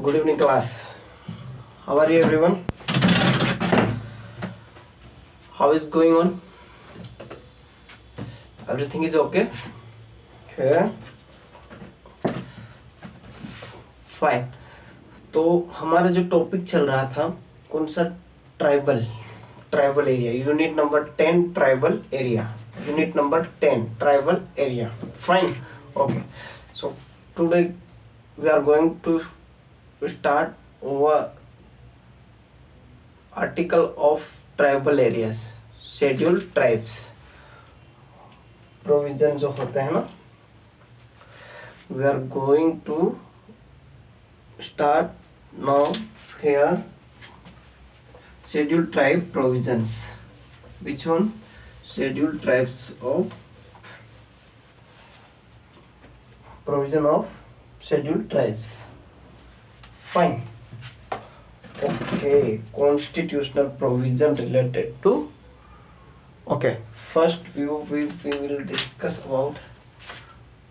Good evening, class. How are you, everyone? How is going on? Everything is okay? Yeah. Fine. तो हमारा जो topic चल रहा था कौन सा? Tribal area, unit number 10 tribal area, unit number 10 tribal area. Fine. Okay. So today we are going to start over article of tribal areas, scheduled tribes, provision जो होते हैं ना, we are going to start now here. Scheduled tribe provisions. Which one? Scheduled tribes of provision of scheduled tribes. Fine. Okay. Constitutional provision related to. Okay. First we will discuss about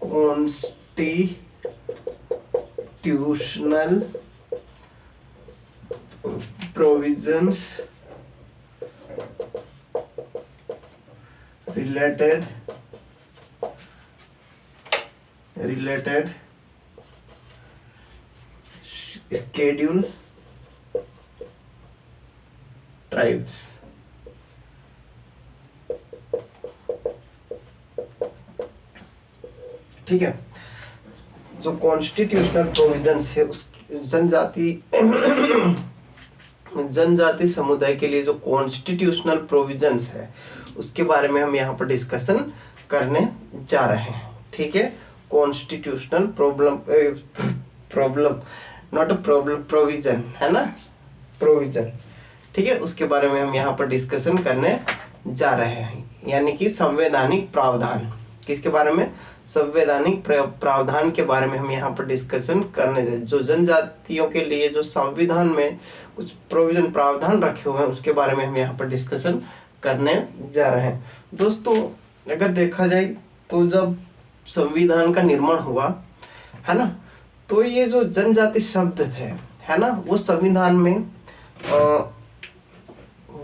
constitutional provisions related schedule tribes. ठीक है. जो constitutional provisions है उस जनजाति समुदाय के लिए जो कॉन्स्टिट्यूशनल प्रोविजंस है उसके बारे में हम यहाँ पर डिस्कशन करने जा रहे हैं. ठीक है. कॉन्स्टिट्यूशनल प्रोविजन है ना, प्रोविजन. ठीक है. उसके बारे में हम यहाँ पर डिस्कशन करने जा रहे हैं, यानी कि संवैधानिक प्रावधान. किसके बारे में? संवैधानिक प्रावधान के बारे में हम यहाँ पर डिस्कशन करने जा रहे हैं. जो जनजातियों के लिए जो संविधान में कुछ प्रोविजन प्रावधान रखे हुए हैं उसके बारे में हम यहाँ पर डिस्कशन करने जा रहे हैं. दोस्तों अगर देखा जाए तो जब संविधान का निर्माण हुआ है ना, तो ये जो जनजाति शब्द थे है ना, वो संविधान में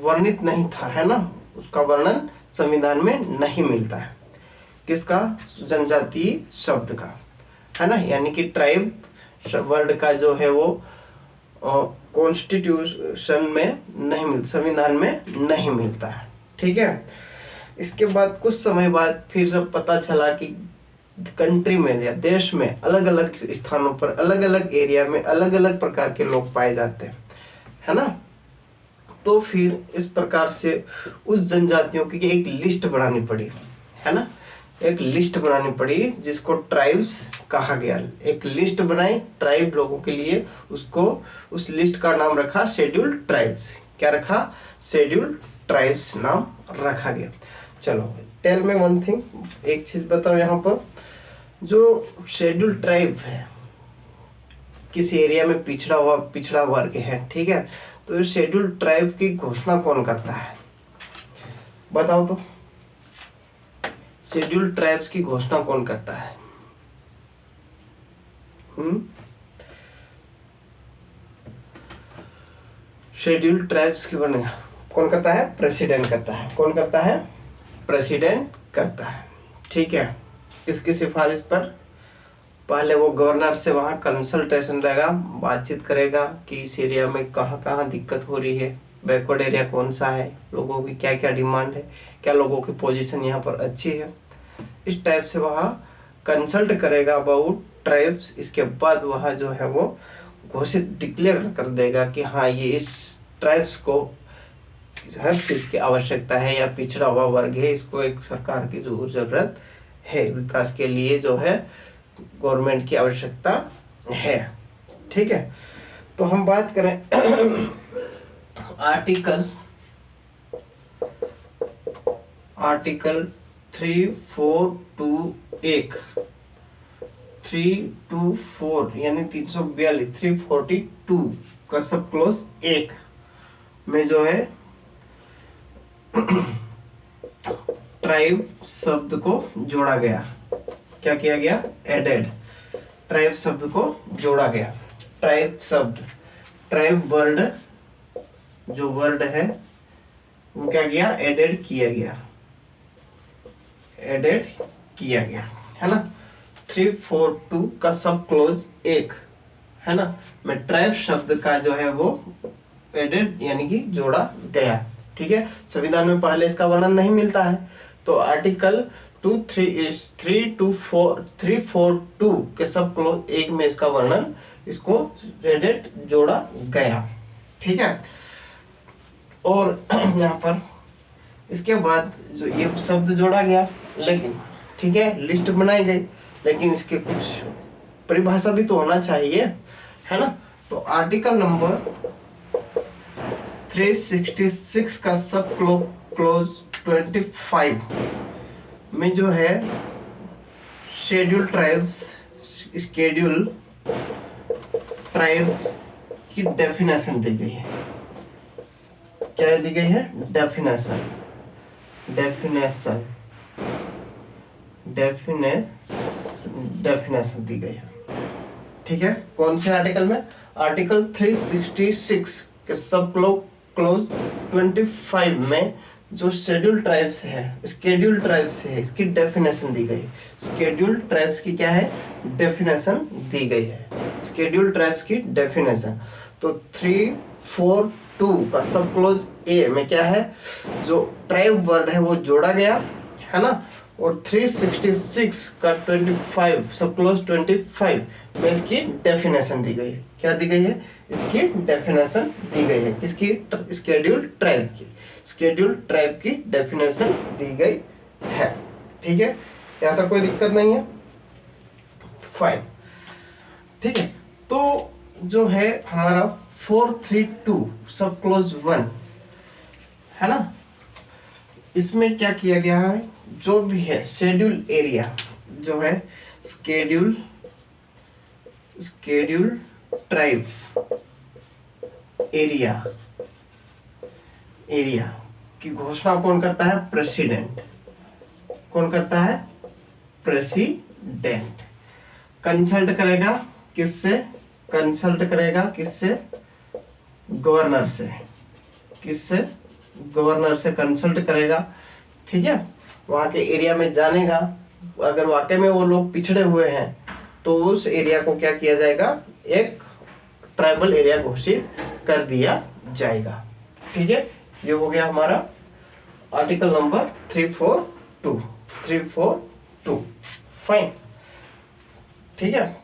वर्णित नहीं था है ना, उसका वर्णन संविधान में नहीं मिलता है. किसका? जनजाति शब्द का है ना, यानी कि ट्राइब वर्ड का जो है वो कॉन्स्टिट्यूशन में नहीं मिलता, संविधान में नहीं मिलता है. ठीक है. इसके बाद कुछ समय बाद फिर जब पता चला कि कंट्री में या देश में अलग अलग स्थानों पर अलग अलग एरिया में अलग अलग प्रकार के लोग पाए जाते हैं है ना, तो फिर इस प्रकार से उस जनजातियों की एक लिस्ट बनानी पड़ी है ना, एक लिस्ट बनानी पड़ी जिसको ट्राइब्स कहा गया. एक लिस्ट बनाई ट्राइब लोगों के लिए, उसको उस लिस्ट का नाम रखा शेड्यूल्ड ट्राइब्स. क्या रखा? शेड्यूल्ड ट्राइब्स नाम रखा गया. चलो टेल में वन थिंग, एक चीज बताओ यहाँ पर. जो शेड्यूल्ड ट्राइब है किस एरिया में पिछड़ा वर्ग है, ठीक है, तो शेड्यूल्ड ट्राइब की घोषणा कौन करता है? बताओ तो. शेड्यूल्ड ट्राइब्स की घोषणा कौन करता है? शेड्यूल्ड ट्राइब्स की बने कौन करता है? प्रेसिडेंट करता है. कौन करता है? प्रेसिडेंट करता है. ठीक है. किसकी सिफारिश पर? पहले वो गवर्नर से वहाँ कंसल्टेशन रहेगा, बातचीत करेगा कि इस एरिया में कहाँ कहाँ दिक्कत हो रही है, बैकवर्ड एरिया कौन सा है, लोगों की क्या क्या डिमांड है, क्या लोगों की पोजीशन यहाँ पर अच्छी है, इस टाइप से वहाँ कंसल्ट करेगा अबाउट ट्राइब्स. इसके बाद वहाँ जो है वो घोषित डिक्लेयर कर देगा कि हाँ ये इस ट्राइब्स को हर चीज़ की आवश्यकता है या पिछड़ा हुआ वर्ग है, इसको एक सरकार की जरूरत है, विकास के लिए जो है गवर्नमेंट की आवश्यकता है. ठीक है. तो हम बात करें आर्टिकल 324 यानी 342 का सब क्लोज 1 में जो है ट्राइब शब्द को जोड़ा गया. क्या किया गया? एडेड. ट्राइब शब्द को जोड़ा गया. ट्राइब शब्द, ट्राइब वर्ड जो वर्ड है वो क्या किया, एडेड किया गया, एडेड किया गया, है ना। 342 का सब क्लोज एक, है ना, में ट्राइब शब्द का जो है वो एडेड यानी कि जोड़ा गया। ठीक है, संविधान में पहले इसका वर्णन नहीं मिलता है, तो आर्टिकल 342 के सब क्लोज एक में इसका वर्णन, इसको एडेड जोड़ा गया। ठीक है, और यहाँ पर इसके बाद जो ये शब्द जोड़ा गया, लेकिन ठीक है लिस्ट बनाई गई, लेकिन इसके कुछ परिभाषा भी तो होना चाहिए, है ना। तो आर्टिकल नंबर 366 का सब क्लोज 25 में जो है शेड्यूल ट्राइब्स, शेड्यूल ट्राइब की डेफिनेशन दी गई है। क्या दी गई है, डेफिनेशन, डेफिनेशन, डेफिनेशन दी गई है। ठीक है, कौन से आर्टिकल में, आर्टिकल 366 के सब क्लोज 25 में जो शेड्यूल ट्राइब्स है, स्केड्यूल ट्राइब्स है, इसकी डेफिनेशन दी गई। स्केड्यूल ट्राइब्स की क्या है, डेफिनेशन दी गई है, स्केड्यूल ट्राइब्स की डेफिनेशन। तो 342 का सब क्लोज ए में क्या है, जो ट्राइब वर्ड है वो जोड़ा गया, है ना। और 366 का 25 सब क्लोज 25 में इसकी डेफिनेशन दी गई है। क्या दी गई है, इसकी डेफिनेशन दी गई है, किसकी, स्केड्यूल ट्राइब की, स्केड्यूल ट्राइब की डेफिनेशन दी गई है। ठीक है, यहाँ तक कोई दिक्कत नहीं है, फाइन। ठीक है, तो जो है हमारा 432 सब क्लोज 1, है ना, इसमें क्या किया गया है, जो भी है शेड्यूल एरिया जो है, स्केड्यूल ट्राइब एरिया, एरिया की घोषणा कौन करता है, प्रेसिडेंट। कौन करता है, प्रेसिडेंट। कंसल्ट करेगा किससे, कंसल्ट करेगा किससे, गवर्नर से, किससे, गवर्नर से कंसल्ट करेगा। ठीक है, वहाँ के एरिया में जानेगा, अगर वाकई में वो लोग पिछड़े हुए हैं तो उस एरिया को क्या किया जाएगा, एक ट्राइबल एरिया घोषित कर दिया जाएगा। ठीक है, ये हो गया हमारा आर्टिकल नंबर 342। फाइन, ठीक है।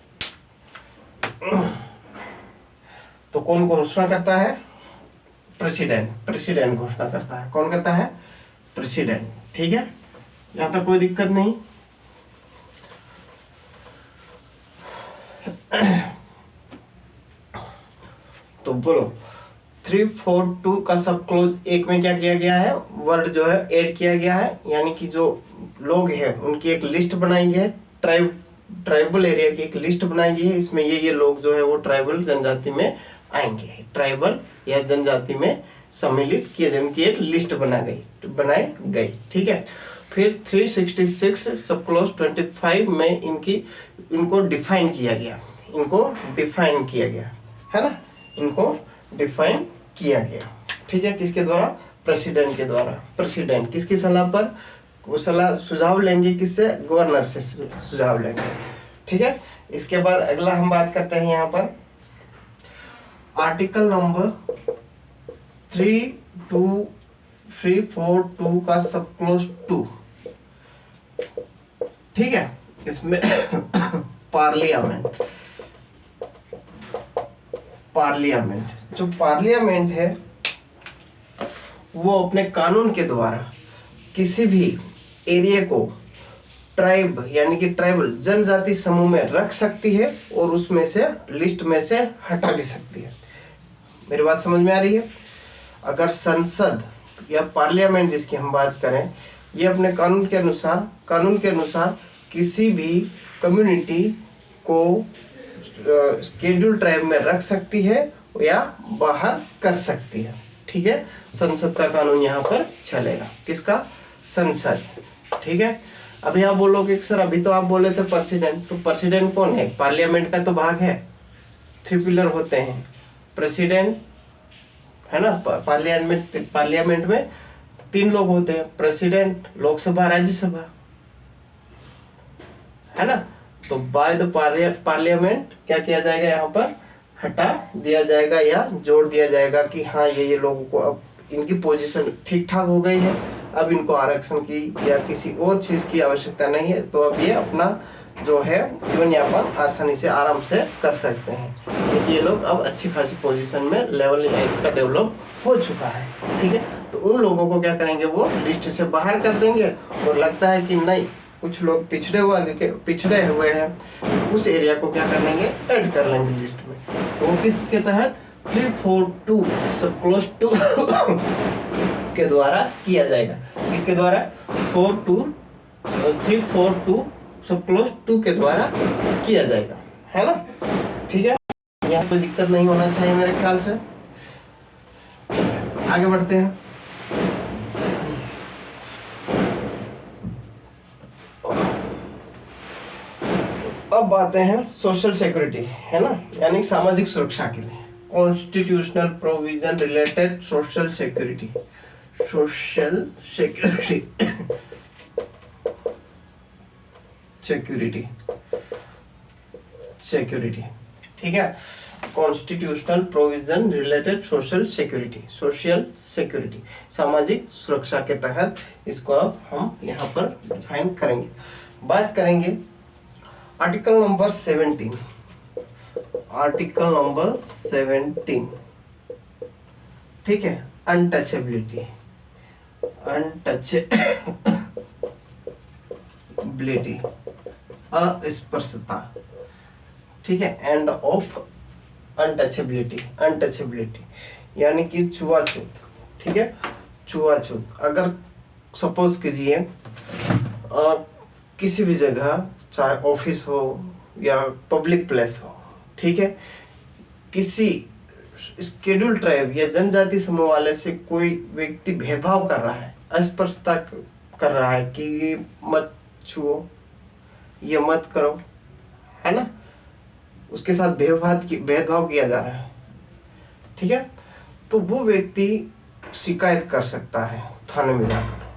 तो कौन घोषणा करता है, प्रेसिडेंट, प्रेसिडेंट घोषणा करता है। कौन करता है, प्रेसिडेंट। ठीक है, यहाँ तक कोई दिक्कत नहीं। तो बोलो 342 का सब क्लोज एक में क्या किया गया है, वर्ड जो है ऐड किया गया है, यानी कि जो लोग हैं उनकी एक लिस्ट बनाई गई है, ट्राइबल एरिया की एक लिस्ट बनाई गई है। इसमें ये लोग जो है वो ट्राइबल जनजाति में आएंगे, ट्राइबल या जनजाति में सम्मिलित किए जाए, उनकी एक लिस्ट बनाई गई। ठीक है, फिर 366 सब क्लोज 25 में इनको डिफाइन किया गया, इनको डिफाइन किया गया, है ना, इनको डिफाइन किया गया। ठीक है, किसके द्वारा, प्रेसिडेंट के द्वारा। प्रेसिडेंट किसकी सलाह पर, वो सलाह सुझाव लेंगे किससे, गवर्नर से सुझाव लेंगे। ठीक है, इसके बाद अगला हम बात करते हैं यहाँ पर आर्टिकल नंबर 342 का सब क्लोज 2। ठीक है, इसमें पार्लियामेंट, जो पार्लियामेंट है वो अपने कानून के द्वारा किसी भी एरिया को ट्राइब यानी कि ट्राइबल जनजाति समूह में रख सकती है और उसमें से लिस्ट में से हटा भी सकती है। मेरी बात समझ में आ रही है। अगर संसद या पार्लियामेंट जिसकी हम बात करें, ये अपने कानून के अनुसार किसी भी कम्युनिटी को शेड्यूल ट्राइब में रख सकती है या बाहर कर सकती है। ठीक है, संसद का कानून यहाँ पर चलेगा, किसका, संसद। ठीक है, अभी आप बोलोगे सर अभी तो आप बोले थे प्रेसिडेंट, तो प्रेसिडेंट कौन है, पार्लियामेंट का तो भाग है 3 पिलर होते हैं, प्रेसिडेंट है ना, पार्लियामेंट में 3 लोग होते हैं, प्रेसिडेंट, लोकसभा, राज्यसभा, है ना। तो बाय द पार्लियामेंट क्या किया जाएगा, यहाँ पर हटा दिया जाएगा या जोड़ दिया जाएगा कि हाँ ये लोगों को अब इनकी पोजीशन ठीक ठाक हो गई है, अब इनको आरक्षण की या किसी और चीज की आवश्यकता नहीं है, तो अब ये अपना जो है जीवन यापन आसानी से आराम से कर सकते हैं, क्योंकि ये लोग अब अच्छी खासी पोजीशन में लेवल का डेवलप हो चुका है। ठीक है, तो उन लोगों को क्या करेंगे, वो लिस्ट से बाहर कर देंगे, और लगता है कि नहीं कुछ लोग पिछड़े हुए हैं, तो उस एरिया को क्या कर लेंगे, ऐड कर लेंगे लिस्ट में। तो वो किसके तहत, 342 सब क्लोज टू के द्वारा किया जाएगा। किसके द्वारा, 342 सब क्लोज टू के द्वारा किया जाएगा, है ना। ठीक है, यहाँ कोई दिक्कत नहीं होना चाहिए मेरे ख्याल से। आगे बढ़ते हैं। अब आते हैं सोशल सिक्योरिटी, है ना, यानी सामाजिक सुरक्षा के लिए constitutional provision related social security, security, ठीक है, constitutional provision related social security, सामाजिक सुरक्षा के तहत इसको अब हम यहाँ पर डिफाइन करेंगे। बात करेंगे आर्टिकल नंबर 17, ठीक है, अनटचेबिलिटी, अस्पर्शता, ठीक है, एंड ऑफ अनटचेबिलिटी यानी कि छुआछूत, ठीक है, छुआछूत। अगर सपोज कीजिए किसी भी जगह, चाहे ऑफिस हो या पब्लिक प्लेस हो, ठीक है, किसी शेड्यूल ट्राइब या जनजाति समूह वाले से कोई व्यक्ति भेदभाव कर रहा है, अस्पर्शता कर रहा है कि ये मत छुओ, ये मत करो, है ना, उसके साथ भेदभाव किया जा रहा है, ठीक है, तो वो व्यक्ति शिकायत कर सकता है थाने में जाकर,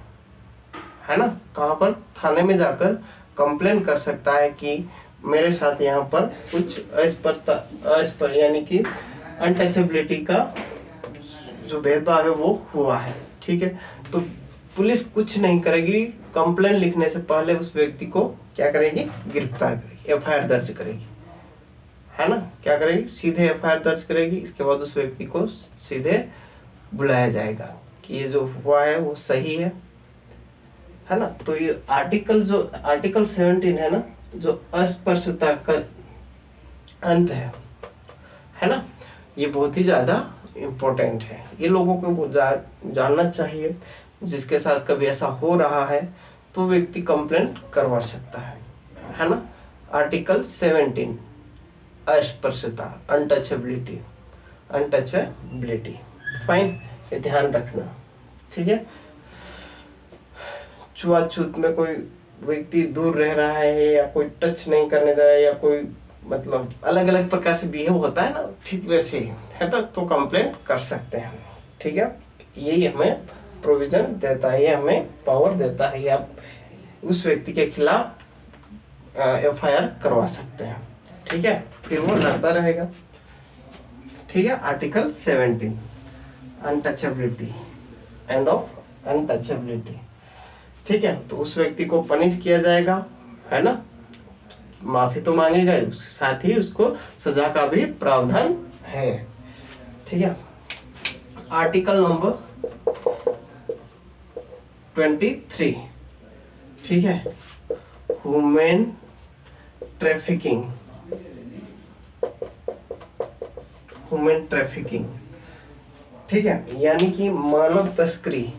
है ना, कहाँ पर, थाने में जाकर कंप्लेन कर सकता है कि मेरे साथ यहाँ पर कुछ यानी कि अनटचेबिलिटी का जो भेदभाव है वो हुआ है, ठीक है। तो पुलिस कुछ नहीं करेगी, कंप्लेन लिखने से पहले उस व्यक्ति को क्या करेगी, गिरफ्तार करेगी, FIR दर्ज करेगी, है ना, क्या करेगी, सीधे FIR दर्ज करेगी। इसके बाद उस व्यक्ति को सीधे बुलाया जाएगा कि ये जो हुआ है वो सही है ना। तो ये आर्टिकल 17 है ना, जो अस्पर्शता का अंत है ना, ये बहुत ही ज्यादा इम्पोर्टेंट है, ये लोगों को जानना चाहिए। जिसके साथ कभी ऐसा हो रहा है तो व्यक्ति कंप्लेंट करवा सकता है ना। आर्टिकल 17 अस्पर्शता, अनटचेबिलिटी, फाइन, ये ध्यान रखना, ठीक है। छुआछूत में कोई व्यक्ति दूर रह रहा है या कोई टच नहीं करने दे रहा है या कोई मतलब अलग अलग प्रकार से बिहेव होता है ना, ठीक वैसे ही है तो कंप्लेंट कर सकते हैं, ठीक है। यही हमें प्रोविजन देता है, ये हमें पावर देता है, आप उस व्यक्ति के खिलाफ FIR करवा सकते हैं, ठीक है, फिर वो लड़ता रहेगा, ठीक है। Article 17 untouchability, end of untouchability, ठीक है। तो उस व्यक्ति को पनिश किया जाएगा, है ना, माफी तो मांगेगा, उसके साथ ही उसको सजा का भी प्रावधान है, ठीक है। आर्टिकल नंबर 23, ठीक है, ह्यूमन ट्रैफिकिंग, ठीक है, यानी कि मानव तस्करी।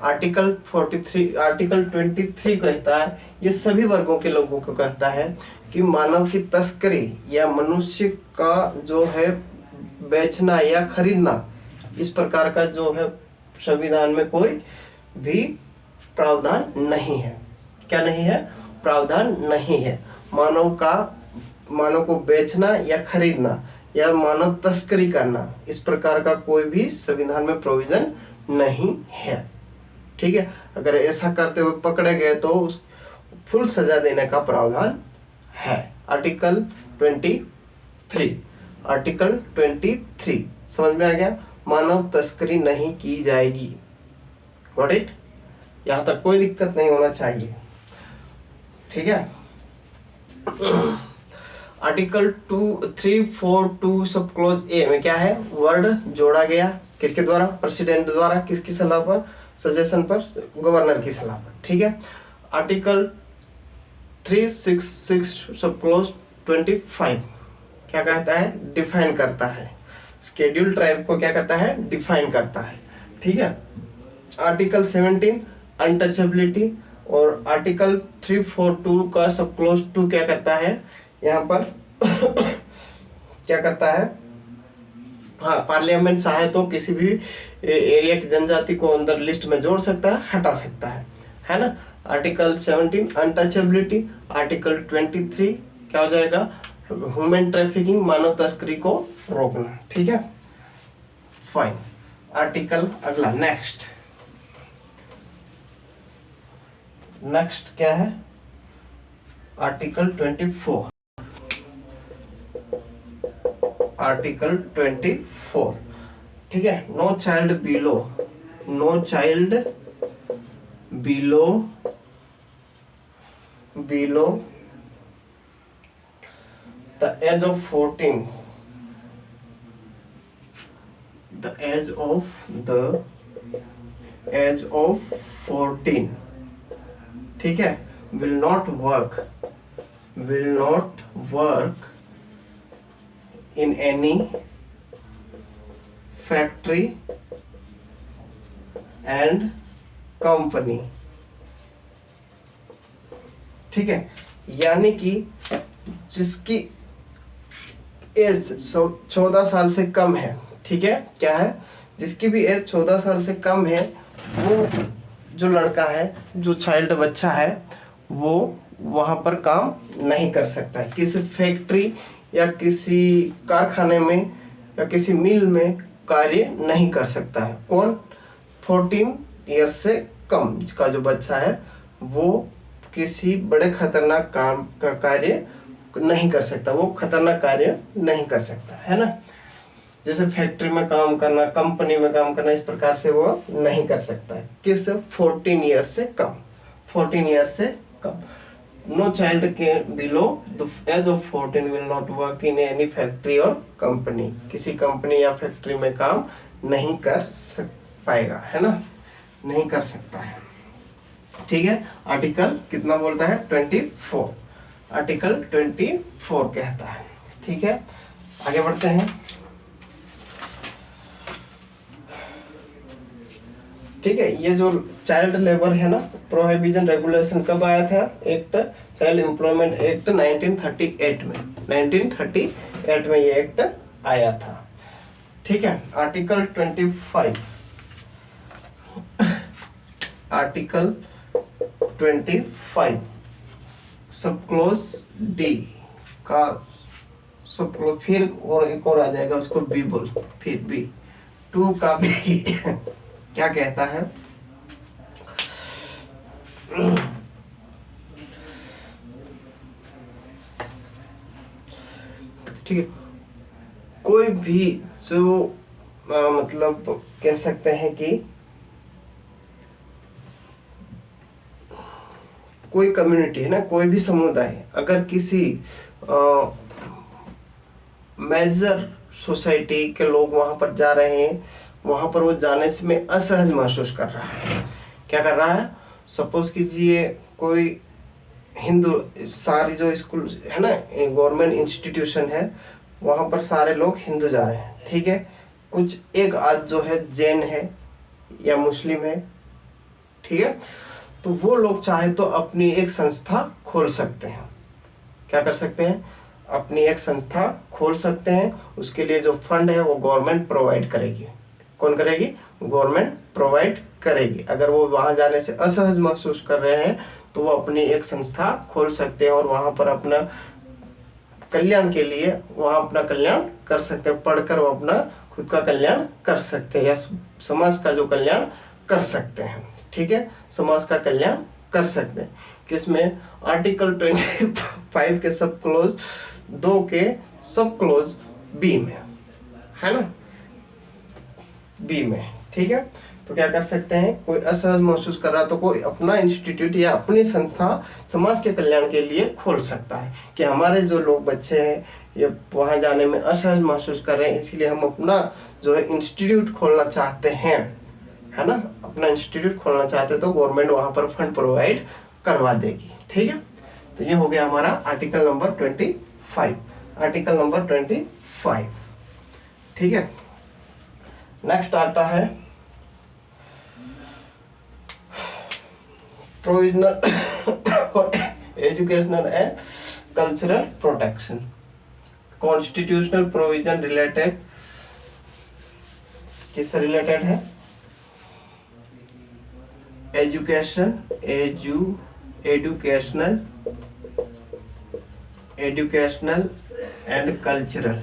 आर्टिकल 23 कहता है, ये सभी वर्गों के लोगों को कहता है कि मानव की तस्करी या मनुष्य का जो है बेचना या खरीदना, इस प्रकार का जो है संविधान में कोई भी प्रावधान नहीं है। क्या नहीं है? प्रावधान नहीं है। मानव का मानव को बेचना या खरीदना या मानव तस्करी करना, इस प्रकार का कोई भी संविधान में प्रोविजन नहीं है। ठीक है, अगर ऐसा करते हुए पकड़े गए तो फुल सजा देने का प्रावधान है। आर्टिकल 23, आर्टिकल 23 समझ में आ गया? मानव तस्करी नहीं की जाएगी। Got it? यहाँ तक कोई दिक्कत नहीं होना चाहिए। ठीक है। आर्टिकल 2342 सब क्लोज ए में क्या है? वर्ड जोड़ा गया किसके द्वारा? प्रेसिडेंट द्वारा। किसकी सलाह पर? सजेशन पर, गवर्नर की सलाह पर। ठीक है। आर्टिकल 366 सब क्लोज 25 क्या कहता है? डिफाइन करता है। शेड्यूल ट्राइब को क्या करता है? डिफाइन करता है। ठीक है। आर्टिकल 17 अनटचेबिलिटी और आर्टिकल 342 का सब क्लोज 2 क्या करता है? यहाँ पर क्या करता है? हाँ, पार्लियामेंट चाहे तो किसी भी एरिया की जनजाति को अंदर लिस्ट में जोड़ सकता है, हटा सकता है ना। आर्टिकल 17 अनटचेबिलिटी, आर्टिकल 23 क्या हो जाएगा? ह्यूमन ट्रैफिकिंग, मानव तस्करी को रोकना। ठीक है, फाइन। आर्टिकल अगला नेक्स्ट क्या है? Article 24, article 24। ठीक है। No child below the age of 14, the age of 14, ठीक है, will not work in any factory and company। ठीक है, यानी कि जिसकी एज 14 साल से कम है। ठीक है, क्या है? जिसकी भी एज 14 साल से कम है, वो जो लड़का है, जो चाइल्ड बच्चा है, वो वहाँ पर काम नहीं कर सकता है। किसी फैक्ट्री या किसी कारखाने में या किसी मिल में कार्य नहीं कर सकता है। कौन? 14 ईयर्स से कम का जो बच्चा है, वो किसी बड़े खतरनाक काम का कार्य नहीं कर सकता, वो खतरनाक कार्य नहीं कर सकता, है ना। जैसे फैक्ट्री में काम करना, कंपनी में काम करना, इस प्रकार से वो नहीं कर सकता है। किस? 14 ईयर से कम, 14 ईयर से कम। नो चाइल्ड के below the age of 14 will not work in any factory और कंपनी, किसी कंपनी या फैक्ट्री में काम नहीं कर पाएगा, है ना, नहीं कर सकता है। ठीक है। आर्टिकल कितना बोलता है? 24, आर्टिकल 24 कहता है। ठीक है, आगे बढ़ते हैं। ठीक है, ये जो चाइल्ड लेबर है ना, प्रोहिबिशन रेगुलेशन कब आया था? एक्ट, चाइल्ड एम्प्लॉयमेंट एक्ट 1938 में, 1938 में ये एक्ट आया था। ठीक है। आर्टिकल 25, आर्टिकल 25 सब क्लोज डी का सब क्लोज, फिर और एक और आ जाएगा, उसको बी बोल, फिर बी 2 का बी क्या कहता है? ठीक है, कोई भी जो मतलब कह सकते हैं कि कोई कम्युनिटी है ना, कोई भी समुदाय, अगर किसी मेजर सोसाइटी के लोग वहां पर जा रहे हैं, वहां पर वो जाने से में असहज महसूस कर रहा है, क्या कर रहा है? सपोज कीजिए कोई हिंदू, सारी जो स्कूल है ना, गवर्नमेंट इंस्टीट्यूशन है, वहां पर सारे लोग हिंदू जा रहे हैं। ठीक है, कुछ एक आध जो है जैन है या मुस्लिम है। ठीक है, तो वो लोग चाहे तो अपनी एक संस्था खोल सकते हैं। क्या कर सकते हैं? अपनी एक संस्था खोल सकते हैं। उसके लिए जो फंड है वो गवर्नमेंट प्रोवाइड करेगी। कौन करेगी? गवर्नमेंट प्रोवाइड करेगी। अगर वो वहां जाने से असहज महसूस कर रहे हैं तो वो अपनी एक संस्था खोल सकते हैं और वहां पर अपना कल्याण के लिए वहाँ अपना कल्याण कर सकते हैं, पढ़कर वो अपना खुद का कल्याण कर सकते हैं या समाज का जो कल्याण कर सकते हैं। ठीक है, समाज का कल्याण कर सकते हैं। किसमें? आर्टिकल 25 के सब क्लोज 2 के सब क्लोज बी में, है ना, बी में। ठीक है, तो क्या कर सकते हैं, कोई असहज महसूस कर रहा तो कोई अपना इंस्टीट्यूट या अपनी संस्था समाज के कल्याण के लिए खोल सकता है कि हमारे जो लोग बच्चे हैं ये वहाँ जाने में असहज महसूस कर रहे हैं, इसलिए हम अपना जो है इंस्टीट्यूट खोलना चाहते हैं, है ना, अपना इंस्टीट्यूट खोलना चाहते हैं तो गवर्नमेंट वहाँ पर फंड प्रोवाइड करवा देगी। ठीक है, तो ये हो गया हमारा आर्टिकल नंबर 25, आर्टिकल नंबर 25। ठीक है, नेक्स्ट आता है provisional educational and cultural protection. Constitutional provision related, किससे रिलेटेड है? Educational and cultural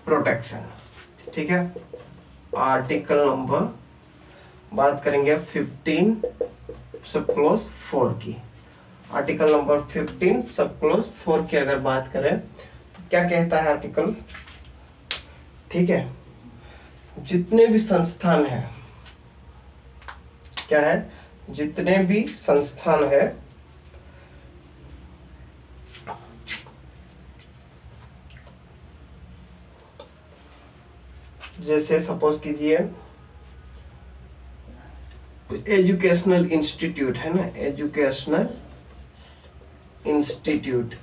protection. ठीक है, आर्टिकल नंबर बात करेंगे 15 सब क्लोज 4 की। आर्टिकल नंबर 15 सब क्लोज 4 की अगर बात करें तो क्या कहता है आर्टिकल? ठीक है, जितने भी संस्थान हैं, क्या है, जितने भी संस्थान है जैसे सपोज कीजिए एजुकेशनल इंस्टीट्यूट है ना, एजुकेशनल इंस्टीट्यूट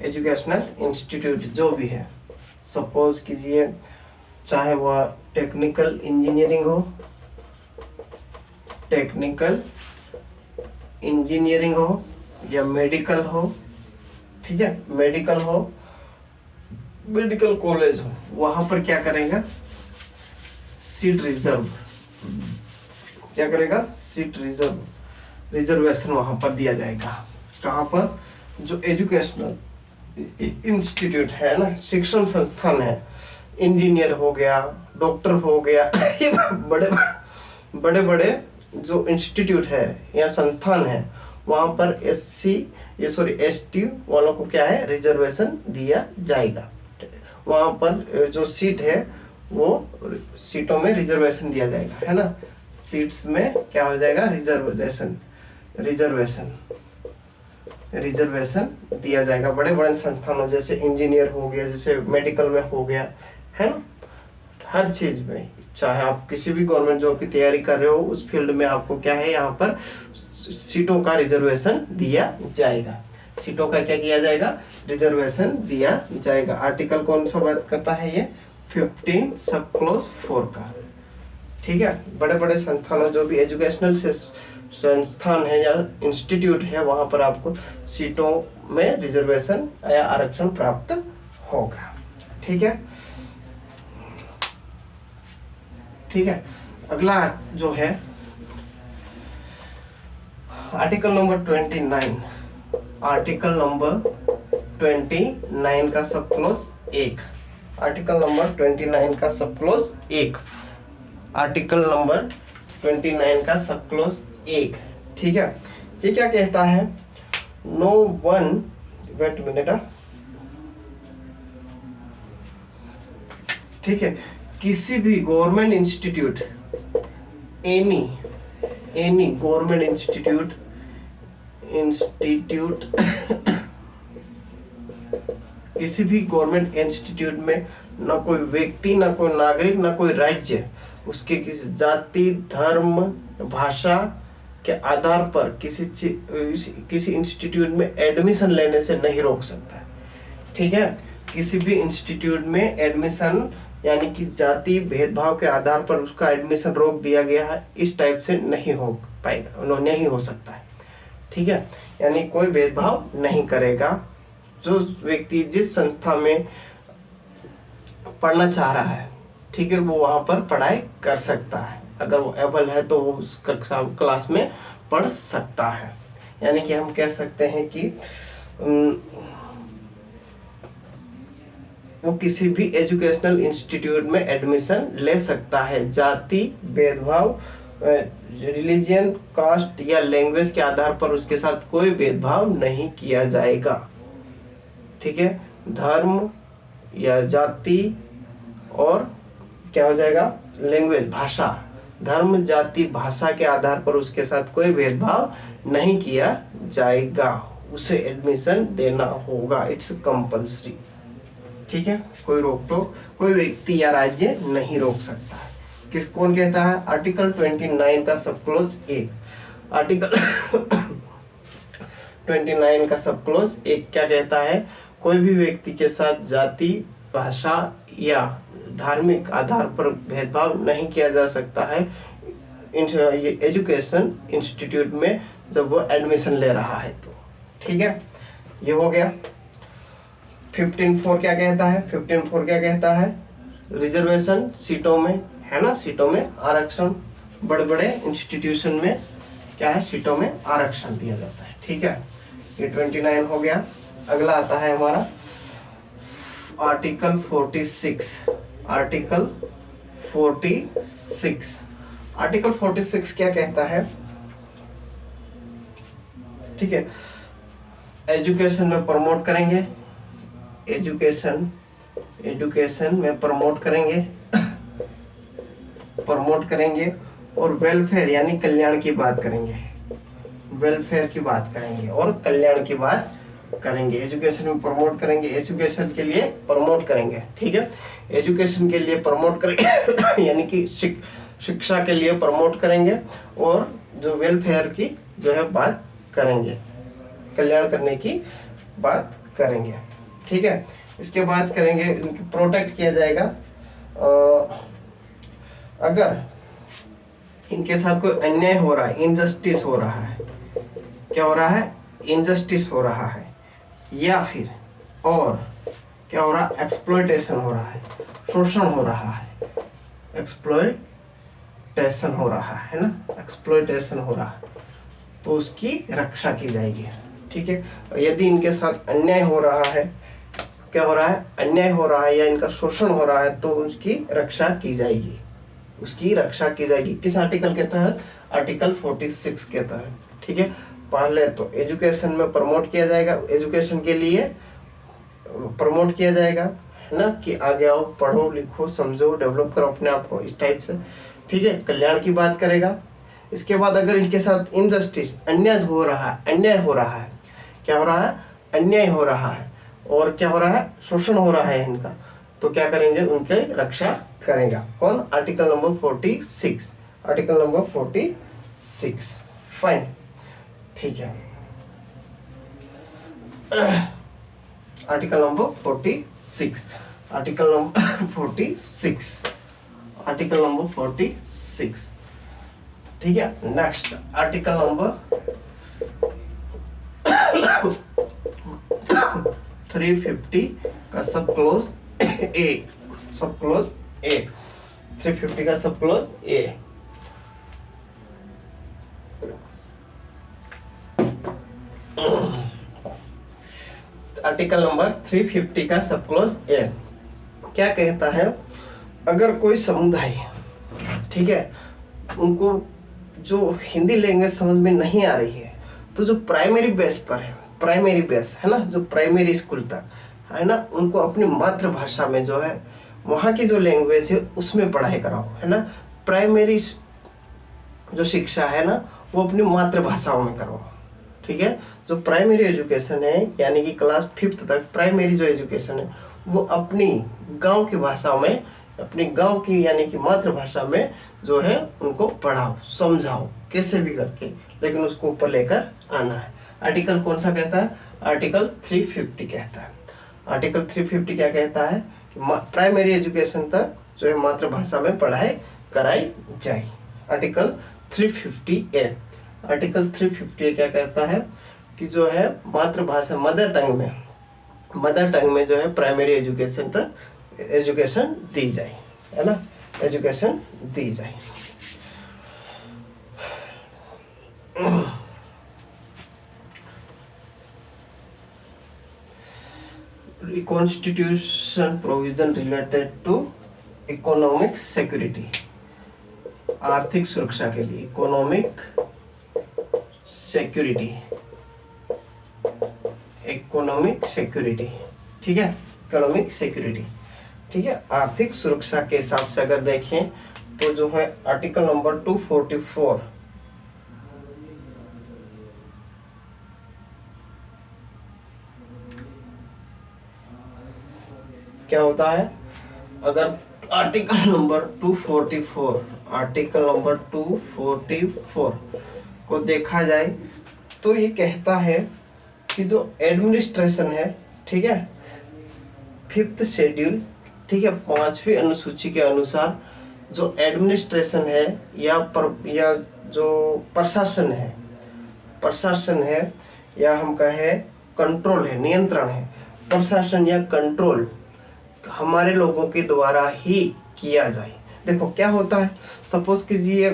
एजुकेशनल इंस्टीट्यूट जो भी है, सपोज कीजिए चाहे वह टेक्निकल इंजीनियरिंग हो या मेडिकल हो, ठीक है, मेडिकल कॉलेज हो, वहां पर क्या करेगा, सीट रिजर्व, क्या करेगा, सीट रिजर्वेशन वहां पर दिया जाएगा। कहां पर? जो एजुकेशनल इंस्टीट्यूट है ना, शिक्षण संस्थान है, इंजीनियर हो गया, डॉक्टर हो गया, ये बड़े बड़े जो इंस्टीट्यूट है या संस्थान है, वहां पर एसटी वालों को क्या है, रिजर्वेशन दिया जाएगा। वहां पर जो सीट है वो सीटों में रिजर्वेशन दिया जाएगा, है ना, सीट्स में क्या हो जाएगा, रिजर्वेशन दिया जाएगा। बड़े बड़े संस्थानों जैसे इंजीनियर हो गया, जैसे मेडिकल में हो गया, है ना, हर चीज में, चाहे आप किसी भी गवर्नमेंट जॉब की तैयारी कर रहे हो उस फील्ड में आपको क्या है, यहाँ पर सीटों का रिजर्वेशन दिया जाएगा। सीटों का क्या किया जाएगा, रिजर्वेशन दिया जाएगा। आर्टिकल कौन सा बात करता है, ये 15 सब क्लोज 4 का। ठीक है, बड़े बड़े संस्थानों जो भी एजुकेशनल से संस्थान है या इंस्टीट्यूट है, वहां पर आपको सीटों में रिजर्वेशन या आरक्षण प्राप्त होगा। ठीक है, अगला जो है आर्टिकल नंबर 29, आर्टिकल नंबर 29 का सब क्लोज 1, आर्टिकल नंबर 29 का सब क्लोज 1, आर्टिकल नंबर 29 का सब क्लोज 1। ठीक है, ये क्या कहता है, नो वन, वेट मिनट, ठीक है, किसी भी government institute, any government institute किसी भी गवर्नमेंट इंस्टीट्यूट में न कोई व्यक्ति, न कोई नागरिक, न कोई राज्य उसके किसी जाति, धर्म, भाषा के आधार पर किसी इंस्टीट्यूट में एडमिशन लेने से नहीं रोक सकता है। ठीक है, किसी भी इंस्टीट्यूट में एडमिशन यानी कि जाति भेदभाव के आधार पर उसका एडमिशन रोक दिया गया है, इस टाइप से नहीं हो पाएगा, नहीं हो सकता है। ठीक है, यानी कोई भेदभाव नहीं करेगा। जो व्यक्ति जिस संस्था में पढ़ना चाह रहा है ठीक है, वो वहाँ पर पढ़ाई कर सकता है। अगर वो एबल है तो वो उस कक्षा क्लास में पढ़ सकता है। यानी कि हम कह सकते हैं कि वो किसी भी एजुकेशनल इंस्टीट्यूट में एडमिशन ले सकता है। जाति, भेदभाव, रिलीजन, कास्ट या लैंग्वेज के आधार पर उसके साथ कोई भेदभाव नहीं किया जाएगा। ठीक है, धर्म या जाति और क्या हो जाएगा, लैंग्वेज, भाषा, धर्म, जाति, भाषा के आधार पर उसके साथ कोई भेदभाव नहीं किया जाएगा। उसे एडमिशन देना होगा, इट्स कंपल्सरी। ठीक है, कोई रोक टोक, कोई व्यक्ति या राज्य नहीं रोक सकता है। कौन कहता है? आर्टिकल 29 का सब क्लोज ए। आर्टिकल 29 का सब क्लोज एक क्या कहता है? कोई भी व्यक्ति के साथ जाति, भाषा या धार्मिक आधार पर भेदभाव नहीं किया जा सकता है ये एजुकेशन इंस्टीट्यूट में जब वो एडमिशन ले रहा है तो। ठीक है, ये हो गया। 15(4) क्या कहता है? 15(4) क्या कहता है? रिजर्वेशन सीटों में, है ना, सीटों में आरक्षण, बड़े बड़े इंस्टीट्यूशन में क्या है, सीटों में आरक्षण दिया जाता है। ठीक है, ये 29 हो गया। अगला आता है हमारा आर्टिकल 46। आर्टिकल 46, आर्टिकल 46 क्या कहता है? ठीक है, एजुकेशन में प्रमोट करेंगे, एजुकेशन में प्रमोट करेंगे और वेलफेयर यानी कल्याण की बात करेंगे, वेलफेयर की बात करेंगे और कल्याण की बात करेंगे। एजुकेशन में प्रमोट करेंगे, एजुकेशन के लिए प्रमोट करेंगे। ठीक है, एजुकेशन के लिए प्रमोट करेंगे यानी कि शिक्षा के लिए प्रमोट करेंगे और जो वेलफेयर की जो है बात करेंगे, कल्याण करने की बात करेंगे। ठीक है, इसके बाद करेंगे इनकी प्रोटेक्ट किया जाएगा। अगर इनके साथ कोई अन्याय हो रहा है, इनजस्टिस हो रहा है, क्या हो रहा है? इनजस्टिस हो रहा है, या फिर और क्या हो रहा है? एक्सप्लॉयटेशन हो रहा है, शोषण हो रहा है, एक्सप्लॉयटेशन हो रहा है ना, एक्सप्लॉयटेशन हो रहा है, तो उसकी रक्षा की जाएगी। ठीक है, यदि इनके साथ अन्याय हो रहा है, क्या हो रहा है? अन्याय हो रहा है या इनका शोषण हो रहा है तो उसकी रक्षा की जाएगी, उसकी रक्षा की जाएगी। किस आर्टिकल के तहत? आर्टिकल 46 के तहत। ठीक है, पहले तो एजुकेशन में प्रमोट किया जाएगा, एजुकेशन के लिए प्रमोट किया जाएगा, है ना, कि आगे आओ, पढ़ो, लिखो, समझो, डेवलप करो अपने आप को, इस टाइप से। ठीक है, कल्याण की बात करेगा। इसके बाद अगर इनके साथ इनजस्टिस, अन्याय हो रहा है, क्या हो रहा है? अन्याय हो रहा है और क्या हो रहा है? शोषण हो रहा है इनका, तो क्या करेंगे? उनकी रक्षा करेगा। कौन? Article number 46, article number 46। Fine, ठीक है, article number 46, article number 46, article number 46। ठीक है, नेक्स्ट आर्टिकल नंबर 350 का सब क्लोज ए, सब क्लोज ए, 350 का सब क्लोज ए। आर्टिकल नंबर 350 का सब क्लोज ए क्या कहता है? अगर कोई समुदाय, ठीक है, उनको जो हिंदी लैंग्वेज समझ में नहीं आ रही है तो जो प्राइमरी बेस पर है, प्राइमरी बेस है ना, जो प्राइमरी स्कूल तक है ना, उनको अपनी मातृभाषा में जो है वहाँ की जो लैंग्वेज है उसमें पढ़ाई कराओ, है ना। प्राइमरी जो शिक्षा है ना वो अपनी मातृभाषाओं में करो। ठीक है, जो प्राइमरी एजुकेशन है यानी कि क्लास 5th तक प्राइमरी जो एजुकेशन है वो अपनी गांव की भाषा में, अपनी गांव की यानी कि मातृभाषा में जो है उनको पढ़ाओ, समझाओ कैसे भी करके, लेकिन उसको ऊपर लेकर आना है। आर्टिकल कौन सा कहता है? आर्टिकल 350 कहता है। आर्टिकल 350 क्या कहता है कि प्राइमरी एजुकेशन तक जो है मातृभाषा में पढ़ाई कराई जाए। आर्टिकल 350A, आर्टिकल 350A क्या कहता है कि जो है मातृभाषा मदर टंग में जो है प्राइमरी एजुकेशन तक एजुकेशन दी जाए। है ना, एजुकेशन दी जाए। Constitution provision related to economic security, आर्थिक सुरक्षा के लिए, इकोनॉमिक सिक्योरिटी, इकोनॉमिक सिक्योरिटी, ठीक है, इकोनॉमिक सिक्योरिटी, ठीक है, आर्थिक सुरक्षा के हिसाब से अगर देखें तो जो है आर्टिकल नंबर 244 क्या होता है, अगर आर्टिकल नंबर 244 आर्टिकल नंबर 244 को देखा जाए तो ये कहता है कि जो एडमिनिस्ट्रेशन है, ठीक है, 5th शेड्यूल, ठीक है, 5वीं अनुसूची के अनुसार जो एडमिनिस्ट्रेशन है या जो प्रशासन है या हम कहें कंट्रोल है, नियंत्रण है, प्रशासन या कंट्रोल हमारे लोगों के द्वारा ही किया जाए। देखो क्या होता है, सपोज कीजिए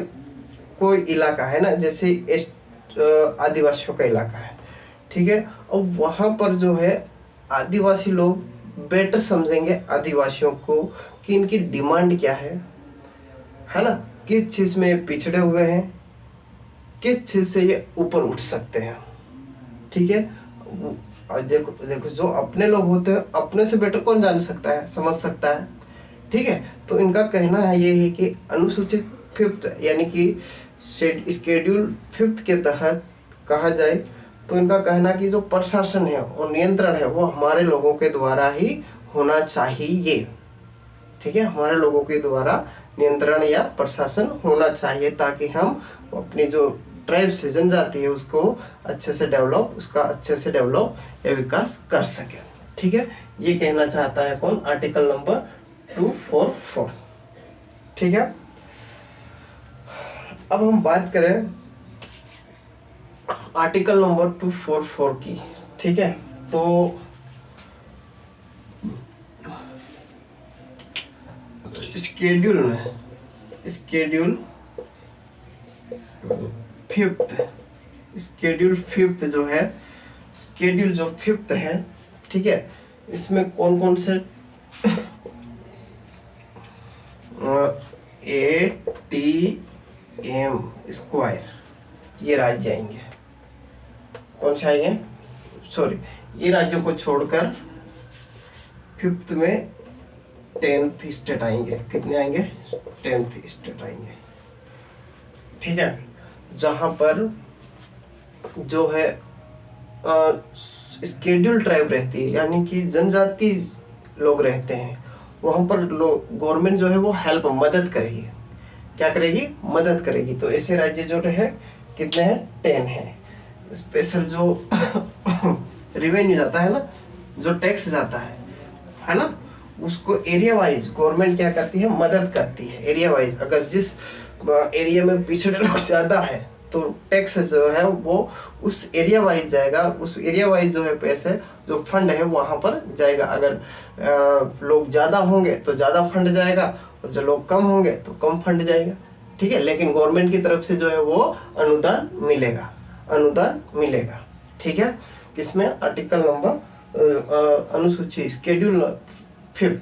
कोई इलाका है ना, जैसे आदिवासियों का इलाका है, ठीक है, और वहाँ पर जो है आदिवासी लोग बेटर समझेंगे आदिवासियों को कि इनकी डिमांड क्या है ना, किस चीज़ में पिछड़े हुए हैं, किस चीज़ से ये ऊपर उठ सकते हैं, ठीक है। और देखो जो अपने लोग होते हैं अपने से बेटर कौन जान सकता है, समझ सकता है, ठीक है। तो इनका कहना है ये है कि अनुसूचित 5th यानी कि शेड्यूल 5th के तहत कहा जाए तो इनका कहना कि जो प्रशासन है और नियंत्रण है वो हमारे लोगों के द्वारा ही होना चाहिए, ठीक है, हमारे लोगों के द्वारा नियंत्रण या प्रशासन होना चाहिए ताकि हम अपनी जो ट्राइब से जनजाति है उसको अच्छे से डेवलप या विकास कर सके, ठीक है। ये कहना चाहता है कौन, आर्टिकल नंबर 244, ठीक है। अब हम बात करें आर्टिकल नंबर 244 की, ठीक है। तो शेड्यूल 5th जो है, शेड्यूल जो 5th है, ठीक है, इसमें कौन कौन से ATM स्क्वायर ये राज्य आएंगे, कौन से आएंगे, सॉरी, ये राज्यों को छोड़कर 5th में 10th स्टेट आएंगे, कितने आएंगे, 10th स्टेट आएंगे, ठीक है, जहां पर जो है स्केड्यूल ट्राइब रहती है यानी कि जनजाति लोग रहते हैं, वहां पर गवर्नमेंट जो है वो मदद करेगी, क्या करेगी, मदद करेगी। तो ऐसे राज्य जो है कितने हैं, 10 है। स्पेशल जो रिवेन्यू जाता है ना, जो टैक्स जाता है ना, उसको एरिया वाइज गवर्नमेंट क्या करती है, मदद करती है एरिया वाइज। अगर जिस एरिया में पिछड़े लोग ज़्यादा है तो टैक्स जो है वो उस एरिया वाइज जाएगा, उस एरिया वाइज जो है पैसे जो फंड है वहाँ पर जाएगा। अगर लोग ज़्यादा होंगे तो ज़्यादा फंड जाएगा और जो लोग कम होंगे तो कम फंड जाएगा, ठीक है। लेकिन गवर्नमेंट की तरफ से जो है वो अनुदान मिलेगा, ठीक है। किसमें, आर्टिकल नंबर अनुसूची शेड्यूल 5th